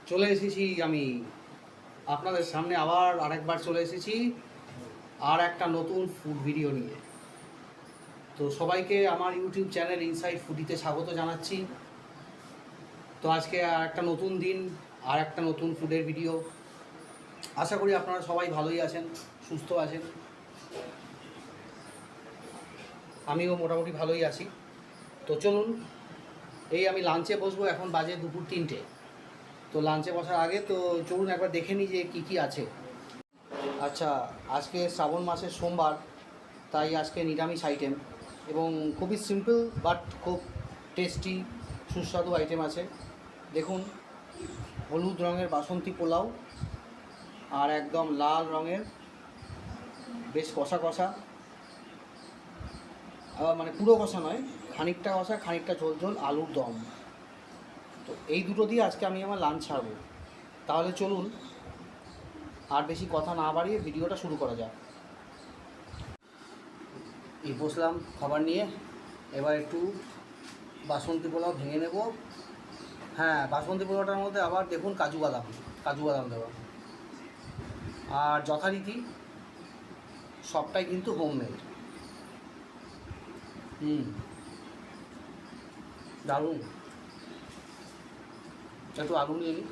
চলে এসেছি আমি আপনাদের সামনে আবার আরেকবার চলে এসেছি আর একটা নতুন ফুড ভিডিও নিয়ে। তো সবাইকে আমার ইউটিউব চ্যানেল ইনসাইড ফুডিতে স্বাগত জানাচ্ছি। তো আজকে আর একটা নতুন দিন, আর একটা নতুন ফুডের ভিডিও। আশা করি আপনারা সবাই ভালোই আছেন, সুস্থ আছেন। আমিও মোটামুটি ভালোই আছি। তো চলুন, এই আমি লাঞ্চে বসবো, এখন বাজে দুপুর 3টে। তো লাঞ্চে বসার আগে তো চলুন একবার দেখে নিই যে কী কী আছে। আচ্ছা, আজকে শ্রাবণ মাসের সোমবার, তাই আজকে নিরামিষ আইটেম এবং খুবই সিম্পল বাট খুব টেস্টি সুস্বাদু আইটেম আছে। দেখুন, হলুদ রঙের বাসন্তী পোলাও আর একদম লাল রঙের বেশ কষা কষা, আবার মানে পুরো কষা নয়, খানিকটা কষা খানিকটা ঝোল ঝোল আলুর দম। তো এই দুটো দিয়ে আজকে আমি আমার লাঞ্চ ছাড়বো। তাহলে চলুন আর বেশি কথা না বাড়িয়ে ভিডিওটা শুরু করা যাক। এই বসলাম খাবার নিয়ে, এবার একটু বাসন্তী পোলাও ভেঙে নেব। হ্যাঁ, বাসন্তী পোলাওটার মধ্যে আবার দেখুন কাজু বাদাম দেওয়া, আর যথারীতি সবটাই কিন্তু হোমমেড। দারুণ। একটু আলু নিয়ে নিই।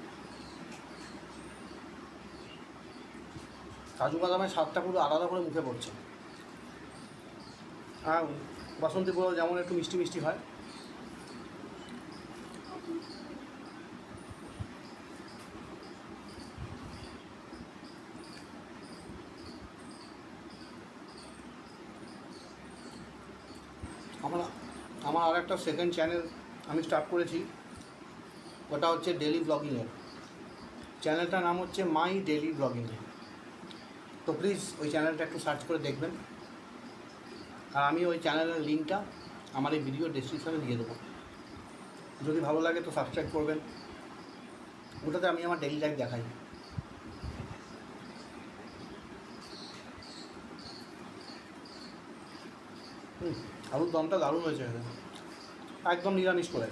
কাজু বাদামের স্বাদটা পুরো আলাদা করে মুখে পড়ছে। আর বাসন্তী পোলাও যেমন একটু মিষ্টি মিষ্টি হয়, আমার আর একটা সেকেন্ড চ্যানেল আমি স্টার্ট করেছি, ওটা হচ্ছে ডেলি ব্লগিংয়ের। চ্যানেলটার নাম হচ্ছে মাই ডেলি ব্লগিং। তো প্লিজ ওই চ্যানেলটা একটু সার্চ করে দেখবেন, আর আমি ওই চ্যানেলের লিঙ্কটা আমার এই ভিডিও ডেসক্রিপশনে দিয়ে দেবো। যদি ভালো লাগে তো সাবস্ক্রাইব করবেন। ওটাতে আমি আমার ডেইলি লাইফ দেখাই। আলুর দমটা দারুণ হয়েছে, একদম নিরামিষ করে।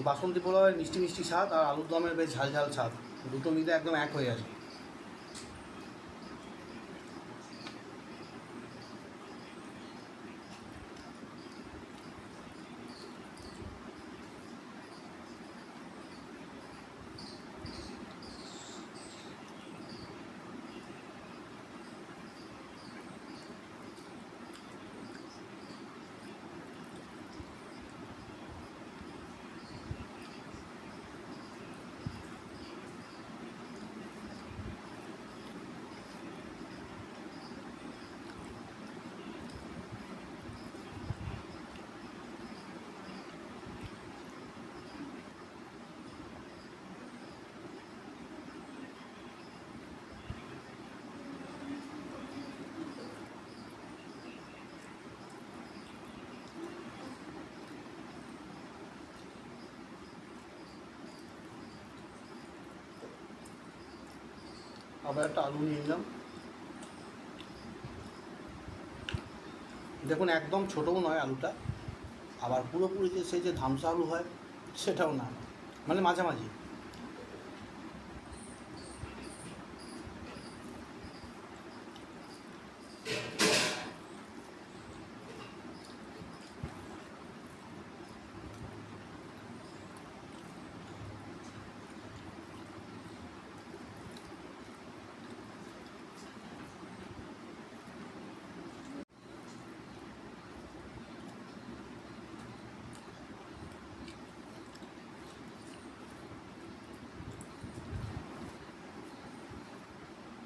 বাসন্তী পোলাওয়ের মিষ্টি মিষ্টি স্বাদ আর আলুর দমের বেশ ঝাল ঝাল স্বাদ, দুটো মিলে একদম এক হয়ে আছে। আবার একটা আলু নিয়ে নিলাম। দেখুন, একদম ছোটও নয় আলুটা, আবার পুরোপুরি যে সেই যে ধামসা আলু হয় সেটাও না, মানে মাঝামাঝি।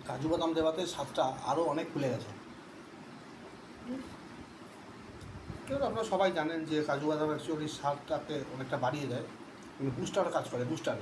কাজু বাদাম দেওয়াতে স্বাদটা আরও অনেক খুলে গেছে। কেউ আপনারা সবাই জানেন যে কাজু বাদাম অ্যাকচুয়ালি স্বাদটাকে অনেকটা বাড়িয়ে দেয়, বুস্টার কাজ করে, বুস্টার।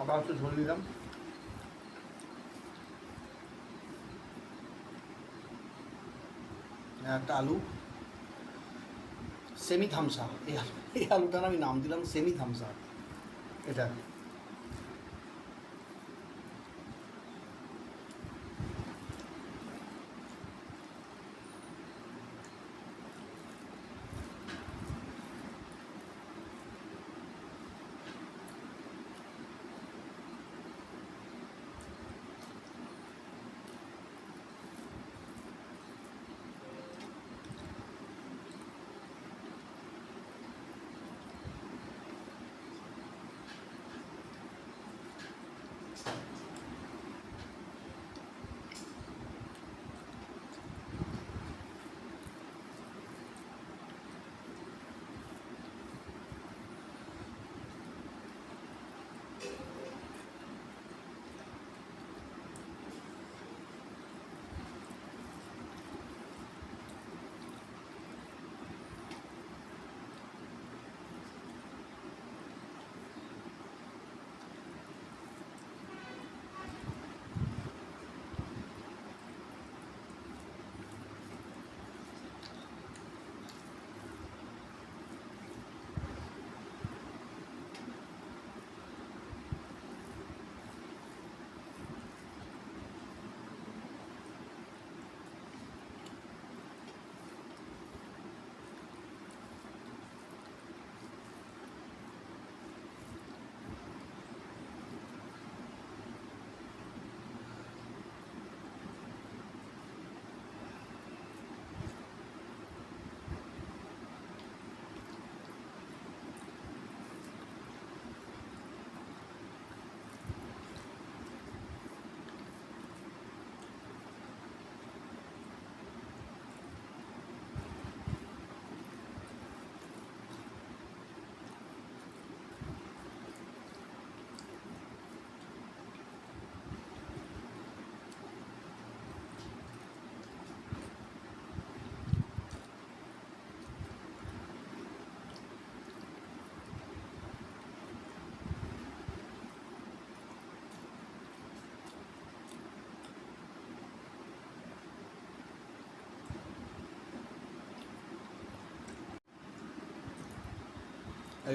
আবার একটু ঝোল দিলাম। একটা আলু সেমি থামসা, এই আলুটার আমি নাম দিলাম সেমি থামসা। এটা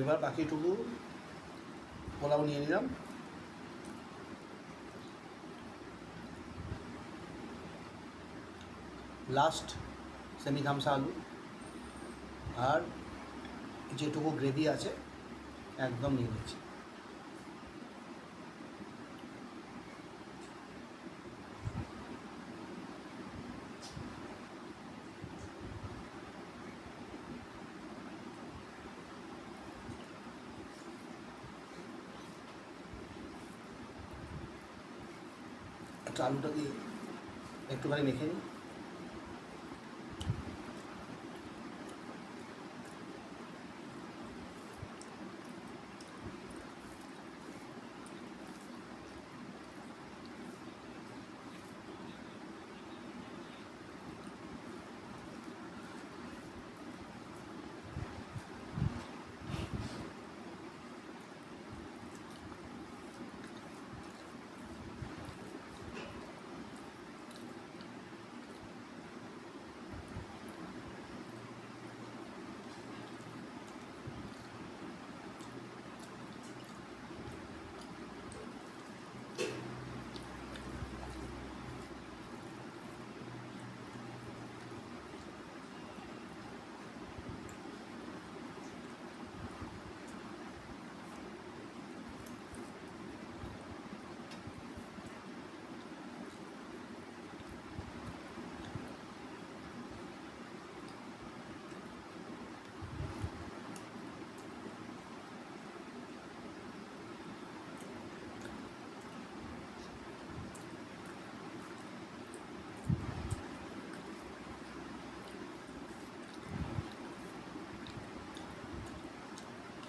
এবার বাকিটুকু পোলাও নিয়ে নিলাম। লাস্ট সেমি থামসা আলু আর যেটুকু গ্রেভি আছে একদম নিয়ে নিচ্ছি। একটু আলুটা দিয়ে একটুখানি মেখে নিই।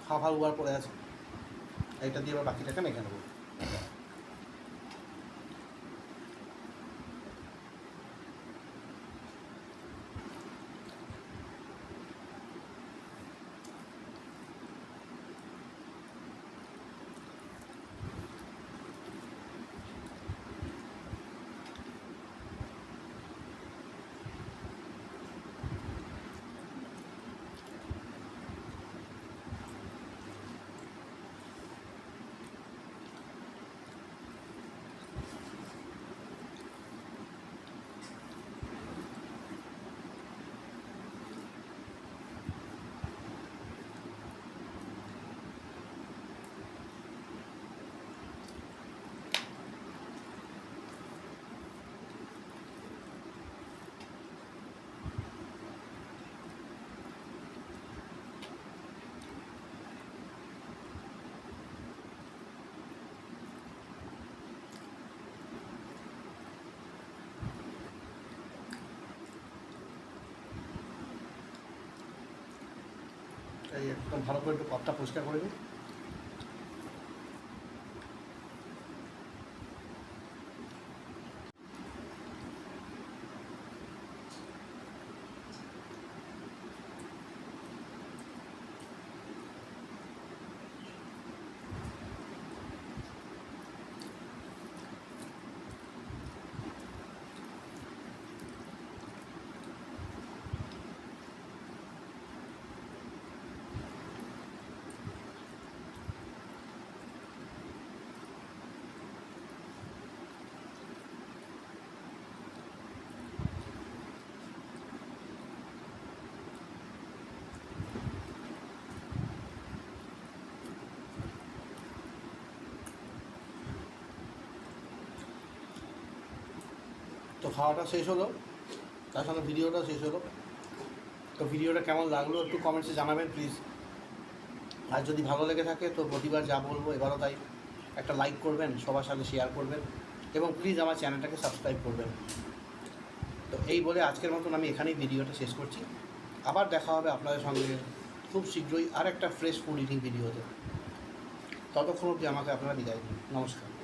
হাফ আলু আর পড়ে আছে, এইটা দিয়ে এবার বাকিটাকে মেখে নেবো। একদম ভালো করে একটু পথটা পরিষ্কার করে নিই। তো খাওয়াটা শেষ হলো, তার সঙ্গে ভিডিওটা শেষ হলো। তো ভিডিওটা কেমন লাগলো একটু কমেন্টসে জানাবেন প্লিজ। আর যদি ভালো লেগে থাকে তো প্রতিবার যা বলবো এবারও তাই, একটা লাইক করবেন, সবার সাথে শেয়ার করবেন এবং প্লিজ আমার চ্যানেলটাকে সাবস্ক্রাইব করবেন। তো এই বলে আজকের মতন আমি এখানেই ভিডিওটা শেষ করছি। আবার দেখা হবে আপনাদের সঙ্গে খুব শীঘ্রই আর একটা ফ্রেশ ফুড ইটিং ভিডিওতে। ততক্ষণ অবধি আমাকে আপনারা বিদায় দিন। নমস্কার।